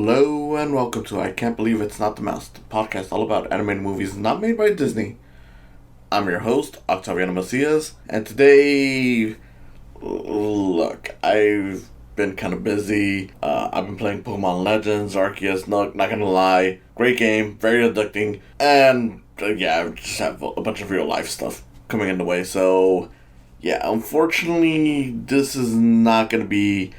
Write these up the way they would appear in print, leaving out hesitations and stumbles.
Hello and welcome to I Can't Believe It's Not the Mouse, the podcast all about animated movies not made by Disney. I'm your host, Octaviano, and today, look, I've been kind of busy. I've been playing Pokemon Legends, Arceus, not gonna lie, great game, very addicting, and I just have a bunch of real life stuff coming in the way, so yeah, unfortunately, this is not gonna be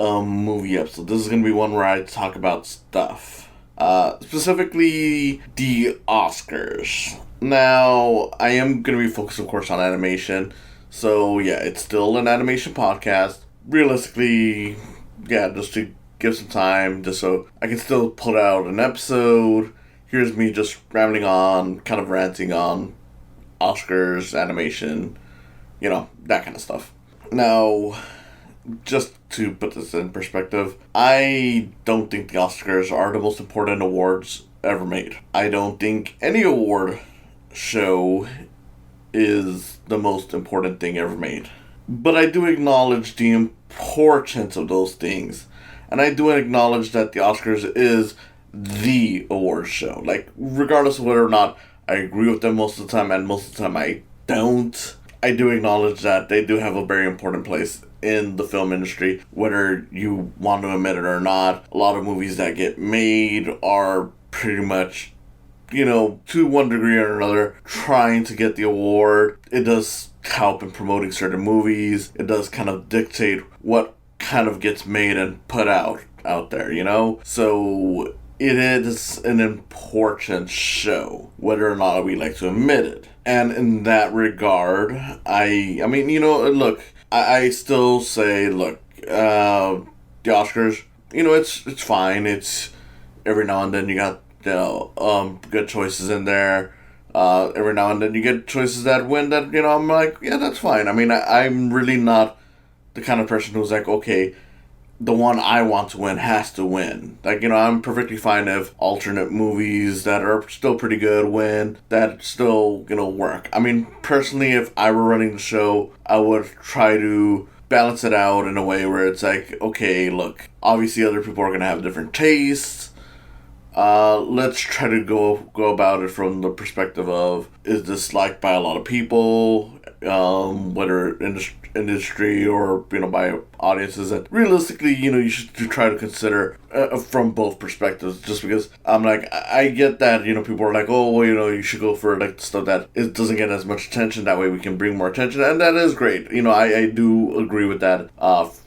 a movie episode. This is going to be one where I talk about stuff. Specifically, the Oscars. Now, I am going to be focused, of course, on animation. So, yeah, it's still an animation podcast. Realistically, just to give some time, just so I can still put out an episode. Here's me just rambling on, kind of ranting on Oscars, animation, that kind of stuff. Now, just to put this in perspective, I don't think the Oscars are the most important awards ever made. I don't think any award show is the most important thing ever made. But I do acknowledge the importance of those things. And I do acknowledge that the Oscars is the award show. Like, regardless of whether or not I agree with them most of the time, and most of the time I don't, I do acknowledge that they do have a very important place in the film industry, whether you want to admit it or not. A lot of movies that get made are pretty much, to one degree or another, trying to get the award. It does help in promoting certain movies. It does kind of dictate what kind of gets made and put out there, So it is an important show, whether or not we like to admit it. And in that regard, look, I still say, look, the Oscars, it's fine. It's every now and then you got, good choices in there. Every now and then you get choices that win that, I'm like, yeah, that's fine. I'm really not the kind of person who's like, okay, the one I want to win has to win. Like, I'm perfectly fine if alternate movies that are still pretty good win, that still, work. Personally, if I were running the show, I would try to balance it out in a way where it's like, okay, look, obviously other people are going to have different tastes. Let's try to go about it from the perspective of, is this liked by a lot of people, whether industry or by audiences, that realistically you should try to consider from both perspectives, just because I'm like, I get that people are like, oh well, you should go for like stuff that it doesn't get as much attention, that way we can bring more attention, and that is great. I do agree with that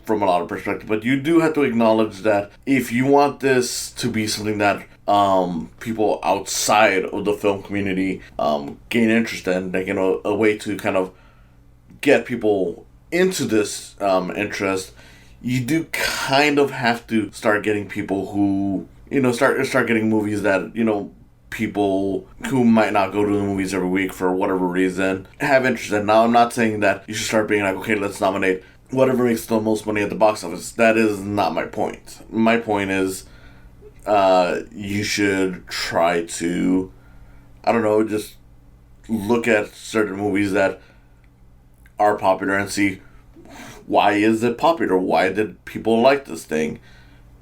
from a lot of perspective, but you do have to acknowledge that if you want this to be something that people outside of the film community gain interest in, like a way to kind of get people into this interest, you do kind of have to start getting people who start getting movies that people who might not go to the movies every week for whatever reason have interest in. Now, I'm not saying that you should start being like, okay, let's nominate whatever makes the most money at the box office. That is not my point. My point is you should try to, just look at certain movies that are popular and see, why is it popular? Why did people like this thing?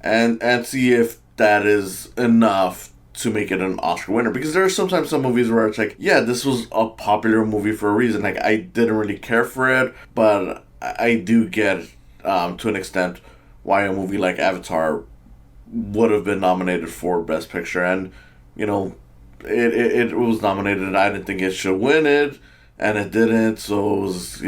And see if that is enough to make it an Oscar winner. Because there are sometimes some movies where it's like, yeah, this was a popular movie for a reason. Like, I didn't really care for it, but I do get, to an extent, why a movie like Avatar would have been nominated for Best Picture. And, it was nominated. I didn't think it should win it, and it didn't, so it was,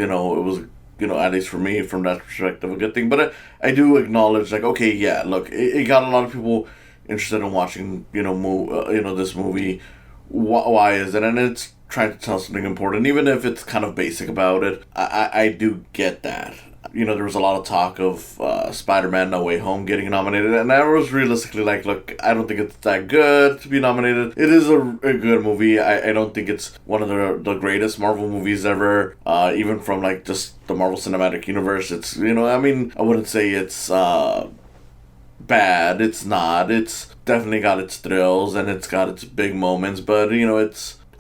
at least for me, from that perspective, a good thing. But I do acknowledge, like, okay, yeah, look, it got a lot of people interested in watching, this movie. Why is it? And it's trying to tell something important, even if it's kind of basic about it. I do get that. There was a lot of talk of Spider-Man No Way Home getting nominated, and I was realistically like, look, I don't think it's that good to be nominated. It is a good movie. I don't think it's one of the greatest Marvel movies ever, even from like just the Marvel Cinematic Universe. It's, I wouldn't say it's bad. It's not. It's definitely got its thrills, and it's got its big moments, but,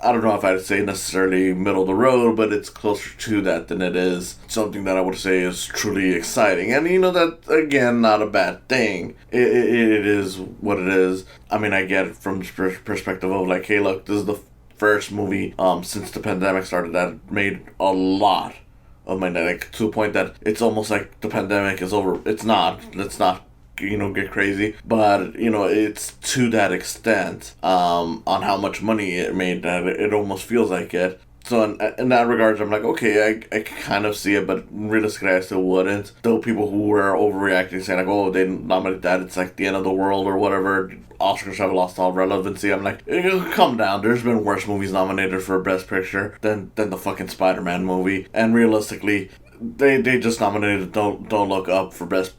I don't know if I'd say necessarily middle of the road, but it's closer to that than it is something that I would say is truly exciting. And that, again, not a bad thing. It is what it is. I mean, I get it from the perspective of like, hey, look, this is the first movie since the pandemic started that made a lot of money, like, to the point that it's almost like the pandemic is over. It's not. Let's not get crazy, but it's to that extent on how much money it made that it almost feels like it. So in that regards, I'm like, okay, I kind of see it, but realistically I still wouldn't. Though people who were overreacting, saying like, oh, they nominated that, it's like the end of the world or whatever, Oscars have lost all relevancy. I'm like, calm down. There's been worse movies nominated for Best Picture than the fucking Spider-Man movie. And realistically, they just nominated Don't Look Up for Best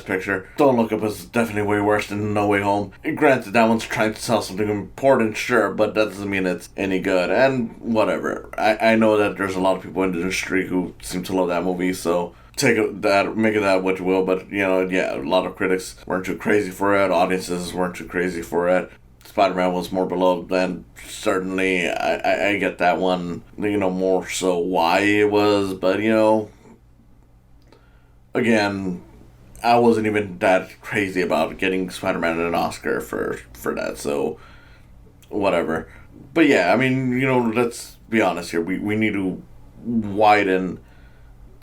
Picture. Don't Look Up is definitely way worse than No Way Home. Granted, that one's trying to tell something important, sure, but that doesn't mean it's any good. And whatever. I know that there's a lot of people in the industry who seem to love that movie, so make it that what you will. But, yeah, a lot of critics weren't too crazy for it. Audiences weren't too crazy for it. Spider-Man was more beloved, and certainly I get that one, more so why it was. But, again, I wasn't even that crazy about getting Spider-Man an Oscar for that, so whatever. But yeah, I mean, let's be honest here. We need to widen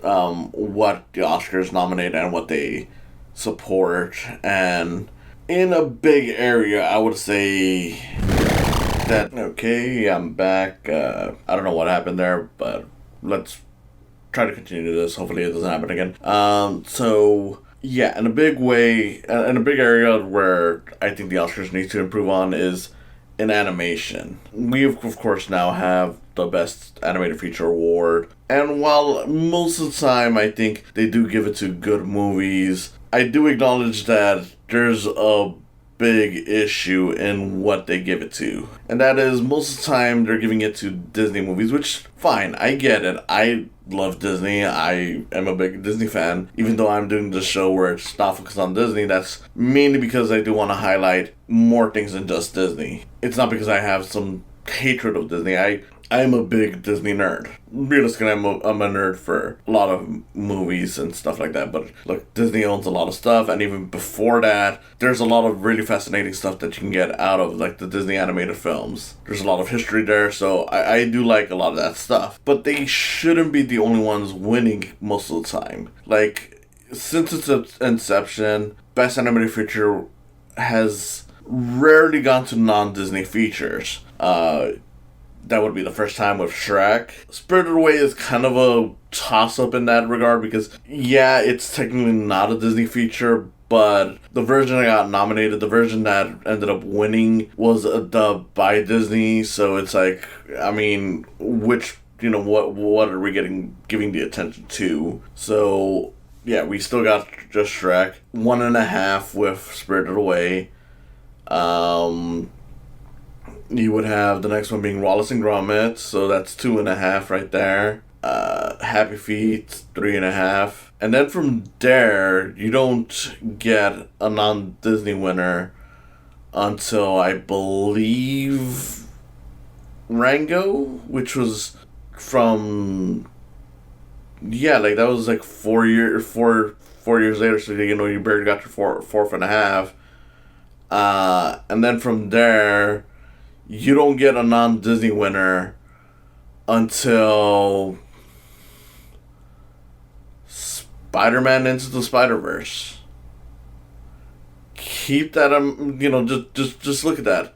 what the Oscars nominate and what they support. And in a big area, I would say that, okay, I'm back. I don't know what happened there, but let's try to continue this. Hopefully it doesn't happen again. So... yeah, in a big way, in a big area where I think the Oscars need to improve on is in animation. We, of course, now have the Best Animated Feature Award. And while most of the time I think they do give it to good movies, I do acknowledge that there's a big issue in what they give it to. And that is, most of the time they're giving it to Disney movies, which, fine, I get it. I love Disney. I am a big Disney fan. Even though I'm doing this show where it's not focused on Disney, that's mainly because I do want to highlight more things than just Disney. It's not because I have some hatred of Disney. I'm a big Disney nerd. Realistically, I'm a nerd for a lot of movies and stuff like that. But look, Disney owns a lot of stuff, and even before that, there's a lot of really fascinating stuff that you can get out of like the Disney animated films. There's a lot of history there, so I do like a lot of that stuff. But they shouldn't be the only ones winning most of the time. Like, since its inception, Best Animated Feature has rarely gone to non-Disney features. That would be the first time with Shrek. Spirited Away is kind of a toss-up in that regard because, yeah, it's technically not a Disney feature, but the version that got nominated, the version that ended up winning, was a dub by Disney, so it's like, I mean, which, what are we giving the attention to? So, yeah, we still got just Shrek. 1.5 with Spirited Away. You would have the next one being Wallace and Gromit, so that's 2.5 right there. Happy Feet, 3.5. And then from there, you don't get a non-Disney winner until, I believe, Rango, which was from... yeah, like, that was like 4 years later, so, you barely got your 4.5. And then from there... you don't get a non-Disney winner until Spider-Man Into the Spider-Verse. Keep that, just look at that.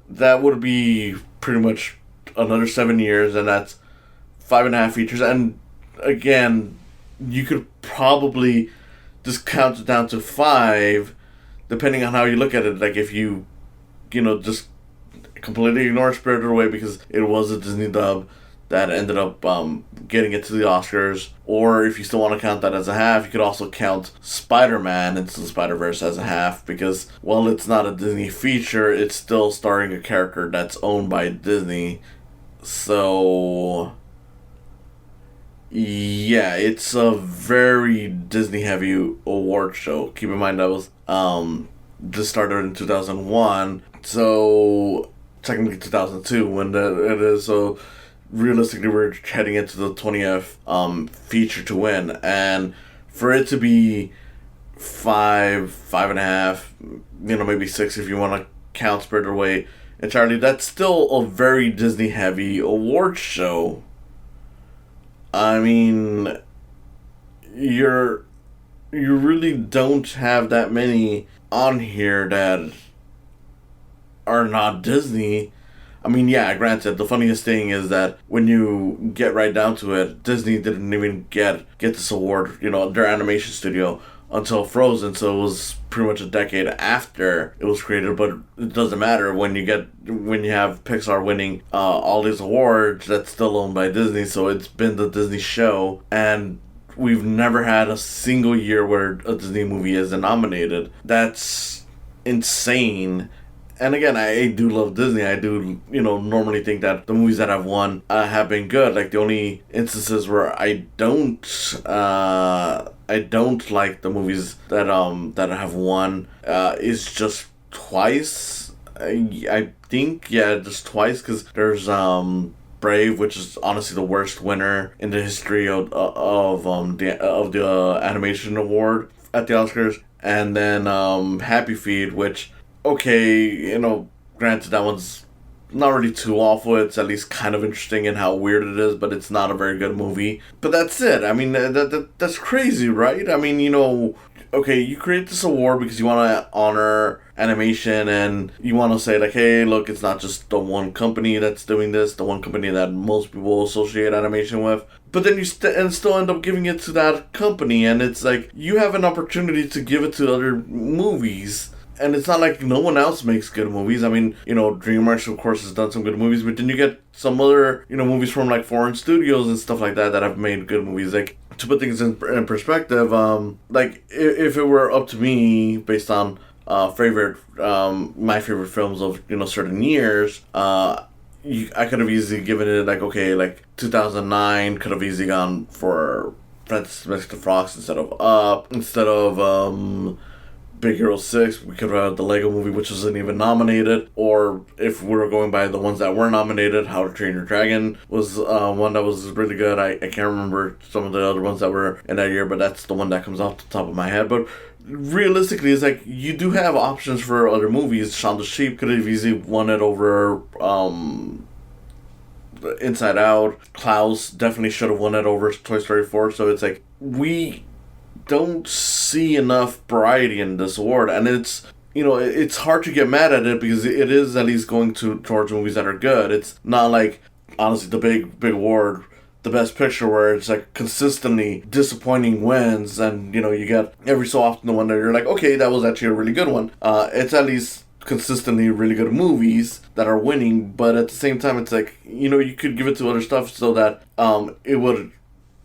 That would be pretty much another 7 years, and that's 5.5 features. And again, you could probably just count it down to 5, depending on how you look at it. Like, if you just completely ignore Spirited Away because it was a Disney dub that ended up getting it to the Oscars, or if you still want to count that as a half, you could also count Spider-Man Into the Spider-Verse as a half, because while it's not a Disney feature, it's still starring a character that's owned by Disney. So yeah, it's a very Disney heavy award show. Keep in mind that was this started in 2001, so technically 2002 when it is. So realistically, we're heading into the 20th feature to win, and for it to be 5.5, maybe 6 if you want to count Spirited Away entirely, that's still a very Disney heavy award show. I mean, you really don't have that many on here that are not Disney. I mean, yeah, granted, the funniest thing is that when you get right down to it, Disney didn't even get this award, their animation studio, until Frozen, so it was pretty much a decade after it was created. But it doesn't matter when you have Pixar winning all these awards. That's still owned by Disney, so it's been the Disney show, and we've never had a single year where a Disney movie isn't nominated. That's insane. And again, I do love Disney. I do, normally think that the movies that have won have been good. Like, the only instances where I don't like the movies that have won is just twice. I think, just twice, because there's Brave, which is honestly the worst winner in the history of the animation award at the Oscars, and then Happy Feet, which, okay, granted, that one's not really too awful. It's at least kind of interesting in how weird it is, but it's not a very good movie. But that's it. I mean, that's crazy, right? I mean, okay, you create this award because you want to honor animation, and you want to say, like, hey, look, it's not just the one company that's doing this, the one company that most people associate animation with. But then you still end up giving it to that company, and it's like, you have an opportunity to give it to other movies. And it's not like no one else makes good movies. I mean, DreamWorks, of course, has done some good movies, but then you get some other, movies from, like, foreign studios and stuff like that have made good movies. Like, to put things in perspective, like, if it were up to me, based on my favorite films of, certain years, I could have easily given it, like, okay, like, 2009 could have easily gone for Francis Makes the Frogs instead of Up, instead of, Big Hero 6, we could have had the Lego Movie, which wasn't even nominated. Or if we were going by the ones that were nominated, How to Train Your Dragon was one that was really good. I can't remember some of the other ones that were in that year, but that's the one that comes off the top of my head. But realistically, it's like, you do have options for other movies. Shaun the Sheep could have easily won it over Inside Out. Klaus definitely should have won it over Toy Story 4. So it's like, we don't see enough variety in this award, and it's hard to get mad at it because it is at least going towards movies that are good. It's not like, honestly, the big award, the Best Picture, where it's like consistently disappointing wins, and you get every so often the one that you're like, okay, that was actually a really good one. It's at least consistently really good movies that are winning, but at the same time, it's like, you could give it to other stuff so that it would,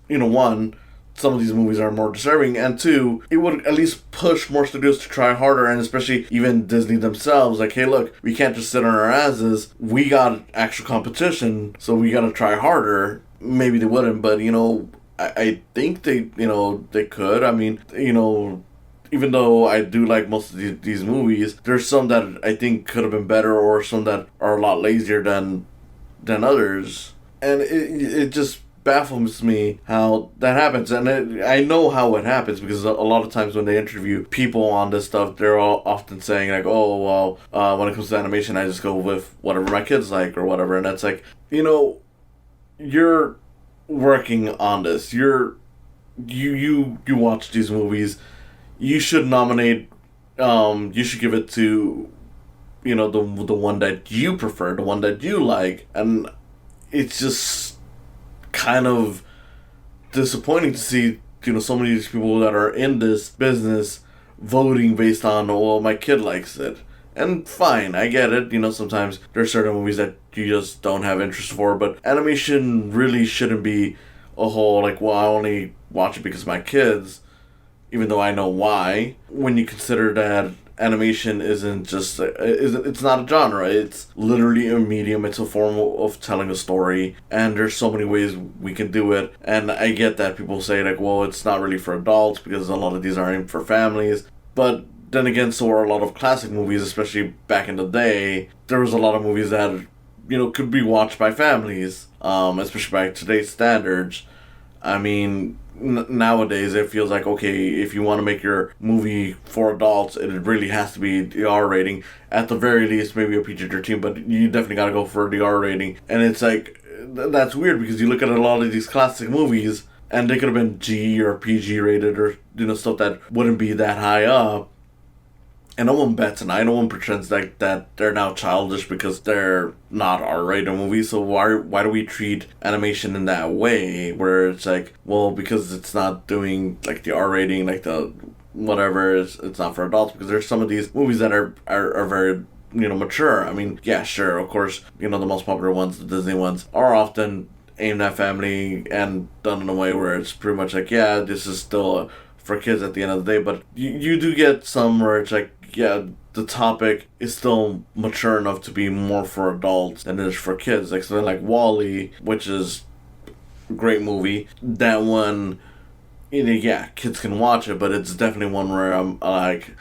one, some of these movies are more deserving, and two, it would at least push more studios to try harder, and especially even Disney themselves, like, hey, look, we can't just sit on our asses, we got actual competition, so we gotta try harder. Maybe they wouldn't, but, I think they could. I mean, even though I do like most of these movies, there's some that I think could have been better, or some that are a lot lazier than others, and it just baffles me how that happens. And I know how it happens, because a lot of times when they interview people on this stuff, they're all often saying, like, oh, well, when it comes to animation, I just go with whatever my kids like, or whatever. And that's like, you're working on this, you watch these movies, you should nominate, you should give it to, the one that you prefer, the one that you like. And it's just kind of disappointing to see, so many of these people that are in this business voting based on, well, my kid likes it. And fine, I get it. Sometimes there are certain movies that you just don't have interest for, but animation really shouldn't be a whole, like, well, I only watch it because of my kids, even though I know why. When you consider that animation isn't just, it's not a genre, it's literally a medium, it's a form of telling a story, and there's so many ways we can do it. And I get that people say, like, well, it's not really for adults because a lot of these are aimed for families, but then again, so are a lot of classic movies, especially back in the day. There was a lot of movies that, could be watched by families, especially by today's standards. I mean, nowadays it feels like, okay, if you want to make your movie for adults, it really has to be the R rating. At the very least, maybe a PG-13, but you definitely got to go for the R rating. And it's like, that's weird because you look at a lot of these classic movies and they could have been G or PG rated or, stuff that wouldn't be that high up. And no one bets an eye, no one pretends like that they're now childish because they're not R-rated movies. So why do we treat animation in that way? Where it's like, well, because it's not doing like the R rating, like the whatever, it's not for adults. Because there's some of these movies that are very mature. I mean, yeah, sure, of course, the most popular ones, the Disney ones, are often aimed at family and done in a way where it's pretty much like, yeah, this is still for kids at the end of the day. But you do get some where it's like, yeah, the topic is still mature enough to be more for adults than it is for kids. Like something like WALL-E, which is a great movie. That one, yeah, kids can watch it, but it's definitely one where I'm like,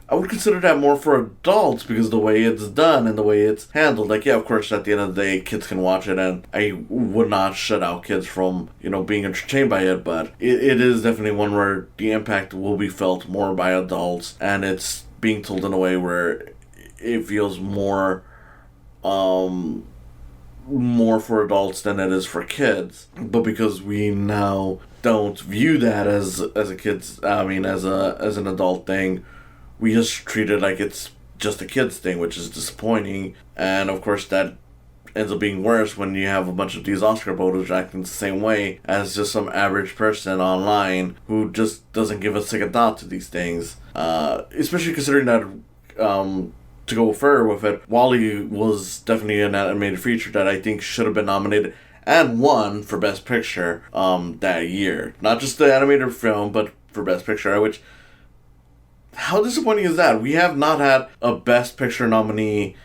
I would consider that more for adults because the way it's done and the way it's handled. Like, yeah, of course, at the end of the day, kids can watch it, and I would not shut out kids from, being entertained by it, but it is definitely one where the impact will be felt more by adults, and it's being told in a way where it feels more for adults than it is for kids. But because we now don't view that as a kid's, as an adult thing, we just treat it like it's just a kid's thing, which is disappointing. And of course that ends up being worse when you have a bunch of these Oscar voters acting the same way as just some average person online who just doesn't give a second thought to these things. Especially considering that, to go further with it, WALL-E was definitely an animated feature that I think should have been nominated and won for Best Picture that year. Not just the animated film, but for Best Picture, which, how disappointing is that? We have not had a Best Picture nominee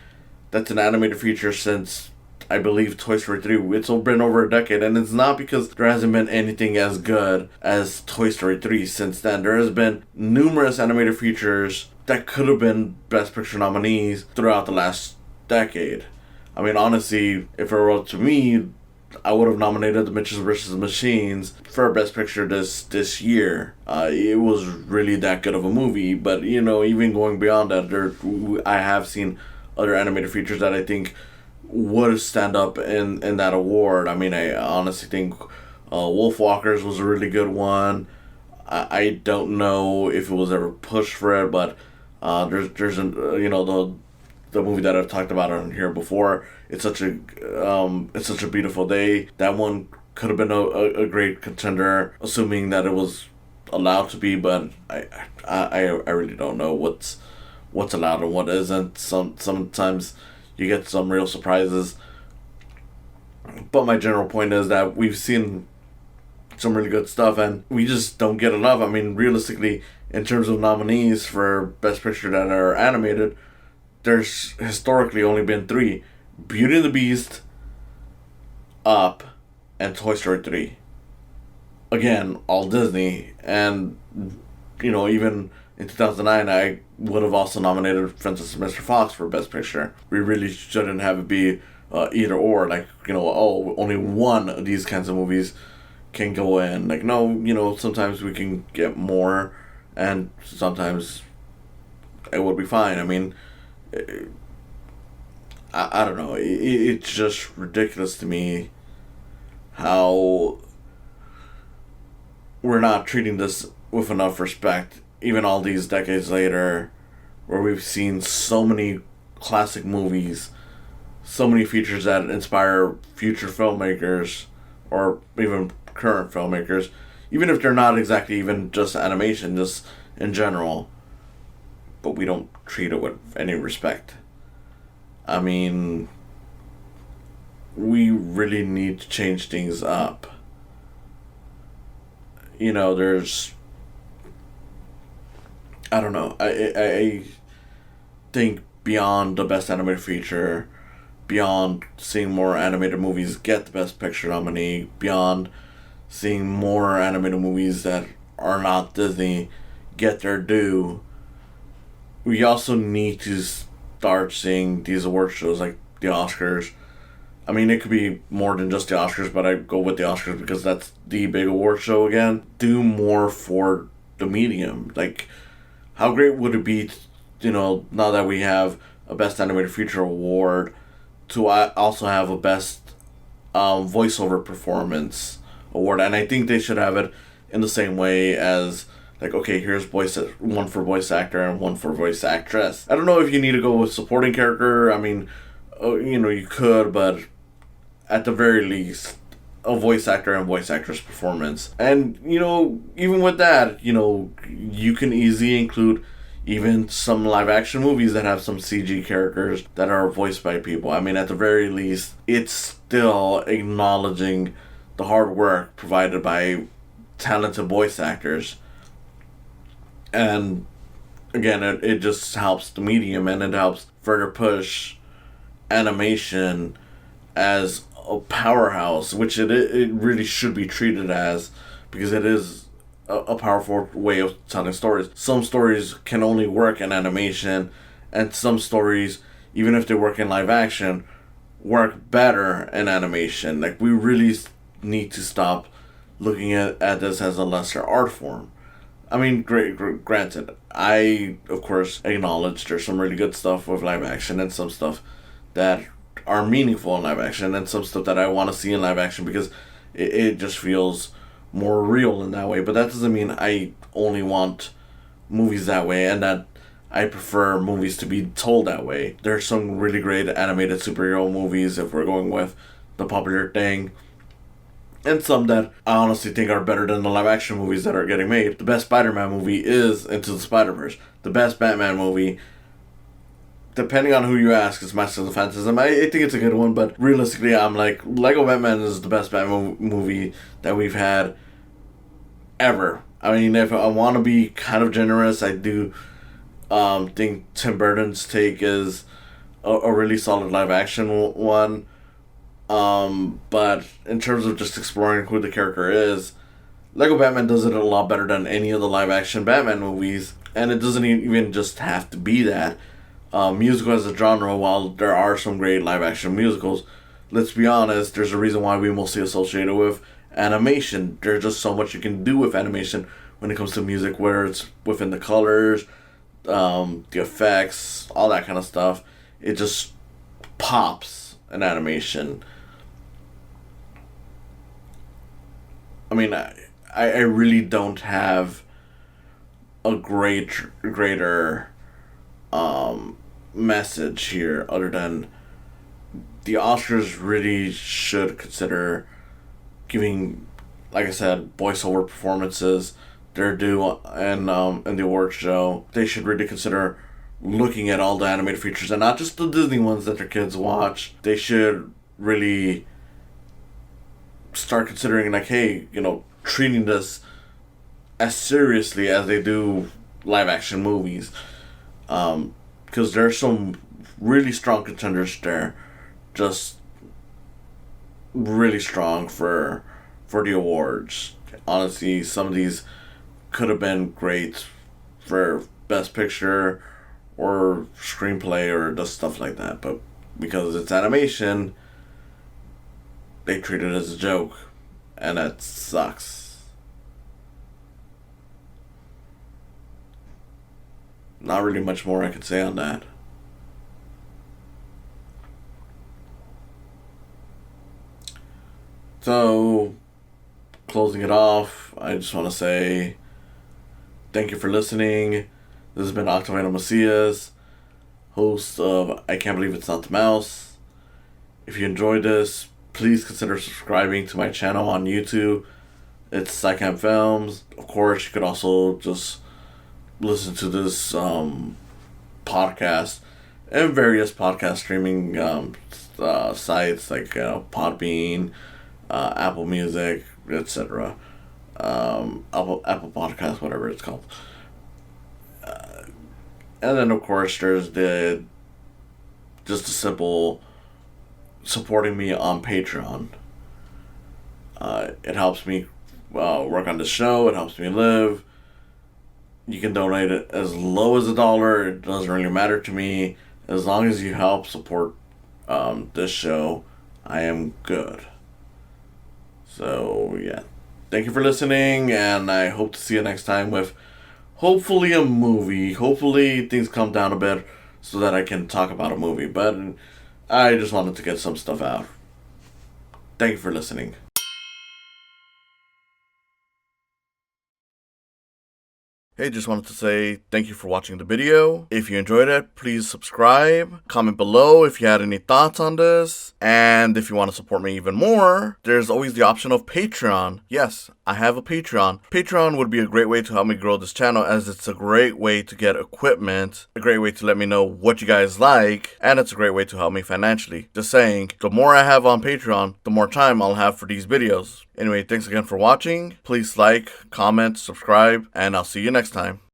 that's an animated feature since, I believe, Toy Story 3. It's been over a decade, and it's not because there hasn't been anything as good as Toy Story 3 since then. There has been numerous animated features that could have been Best Picture nominees throughout the last decade. I mean, honestly, if it were up to me, I would have nominated The Mitchells vs. the Machines for Best Picture this year. It was really that good of a movie, but, even going beyond that, I have seen other animated features that I think would stand up in that award. I mean, I honestly think Wolfwalkers was a really good one. I don't know if it was ever pushed for it, but there's an the movie that I've talked about on here before. It's such a beautiful day. That one could have been a great contender, assuming that it was allowed to be. But I really don't know what's allowed and what isn't. Sometimes you get some real surprises. But my general point is that we've seen some really good stuff and we just don't get enough. I mean, realistically, in terms of nominees for Best Picture that are animated, there's historically only been 3. Beauty and the Beast, Up, and Toy Story 3. Again, all Disney. And, even in 2009, I would have also nominated Princess and Mr. Fox for Best Picture. We really shouldn't have it be either or. Like, only one of these kinds of movies can go in. Like, no, sometimes we can get more, and sometimes it would be fine. I mean, I don't know. It's just ridiculous to me how we're not treating this with enough respect, even all these decades later, where we've seen so many classic movies, so many features that inspire future filmmakers, or even current filmmakers, even if they're not exactly even just animation, just in general. But we don't treat it with any respect. I mean, we really need to change things up. There's, I don't know, I think beyond the Best Animated Feature, beyond seeing more animated movies get the Best Picture nominee, beyond seeing more animated movies that are not Disney get their due, we also need to start seeing these award shows like the Oscars. I mean, it could be more than just the Oscars, but I go with the Oscars because that's the big award show again. Do more for the medium. Like, how great would it be, now that we have a Best Animated Feature award, to also have a Best Voiceover Performance award? And I think they should have it in the same way as, like, okay, here's one for voice actor and one for voice actress. I don't know if you need to go with supporting character. I mean, you could, but at the very least, a voice actor and voice actress performance. And, even with that, you can easily include even some live action movies that have some CG characters that are voiced by people. I mean, at the very least, it's still acknowledging the hard work provided by talented voice actors. And again, it just helps the medium, and it helps further push animation as a powerhouse, which it really should be treated as, because it is a powerful way of telling stories. Some stories can only work in animation, and some stories, even if they work in live action, work better in animation. Like, we really need to stop looking at this as a lesser art form. I mean, granted, I, of course, acknowledge there's some really good stuff with live action and some stuff that are meaningful in live action and some stuff that I want to see in live action because it just feels more real in that way. But that doesn't mean I only want movies that way and that I prefer movies to be told that way. There's some really great animated superhero movies, if we're going with the popular thing, and some that I honestly think are better than the live action movies that are getting made. The best Spider-Man movie is Into the Spider-Verse. The best Batman movie, depending on who you ask, is Masters of Phantasm. I think it's a good one, but realistically, I'm like, Lego Batman is the best Batman movie that we've had ever. I mean, if I want to be kind of generous, I do think Tim Burton's take is a really solid live action one. But in terms of just exploring who the character is, Lego Batman does it a lot better than any of the live action Batman movies, and it doesn't even just have to be that. Musical as a genre, while there are some great live action musicals, let's be honest, there's a reason why we mostly associate it with animation. There's just so much you can do with animation when it comes to music, whether it's within the colors, the effects, all that kind of stuff. It just pops in animation. I mean, I really don't have a greater message here other than the Oscars really should consider giving, like I said, voiceover performances their due in the award show. They should really consider looking at all the animated features and not just the Disney ones that their kids watch. They should really start considering, like, hey, treating this as seriously as they do live action movies. Because there's some really strong contenders there, just really strong for the awards. Honestly, some of these could have been great for Best Picture or Screenplay or just stuff like that, but because it's animation, they treat it as a joke, and that sucks. Not really much more I could say on that. So, closing it off, I just want to say thank you for listening. This has been Octaviano Macias, host of I Can't Believe It's Not the Mouse. If you enjoyed this, please consider subscribing to my channel on YouTube. It's Psycam Films. Of course, you could also just listen to this podcast and various podcast streaming sites like Podbean, Apple Music, etc. Apple Podcasts, whatever it's called. And then, of course, there's just a simple supporting me on Patreon. It helps me work on the show. It helps me live. You can donate it as low as $1. It doesn't really matter to me. As long as you help support this show, I am good. So, yeah. Thank you for listening, and I hope to see you next time with hopefully a movie. Hopefully things calm down a bit so that I can talk about a movie. But I just wanted to get some stuff out. Thank you for listening. Hey, just wanted to say thank you for watching the video. If you enjoyed it, please subscribe. Comment below if you had any thoughts on this. And if you want to support me even more, there's always the option of Patreon. Yes, I have a Patreon. Patreon would be a great way to help me grow this channel, as it's a great way to get equipment, a great way to let me know what you guys like, and it's a great way to help me financially. Just saying, the more I have on Patreon, the more time I'll have for these videos. Anyway, thanks again for watching. Please like, comment, subscribe, and I'll see you next time.